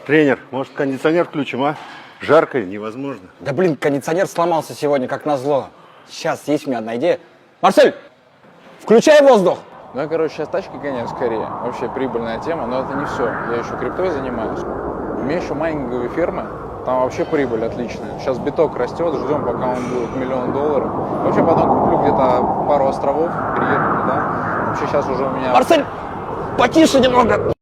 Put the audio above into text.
Тренер, может кондиционер включим, а? Жарко невозможно. Да блин, кондиционер сломался сегодня, как назло. Сейчас есть у меня одна идея. Марсель, включай воздух! Ну, я, короче, сейчас тачки гоняю скорее. Вообще прибыльная тема, но это не все. Я еще криптой занимаюсь. У меня еще майнинговые фермы. Там вообще прибыль отличная. Сейчас биток растет, ждем, пока он будет $1 000 000. Вообще потом куплю где-то пару островов, приеду туда. Вообще сейчас уже у меня... Марсель, потише немного!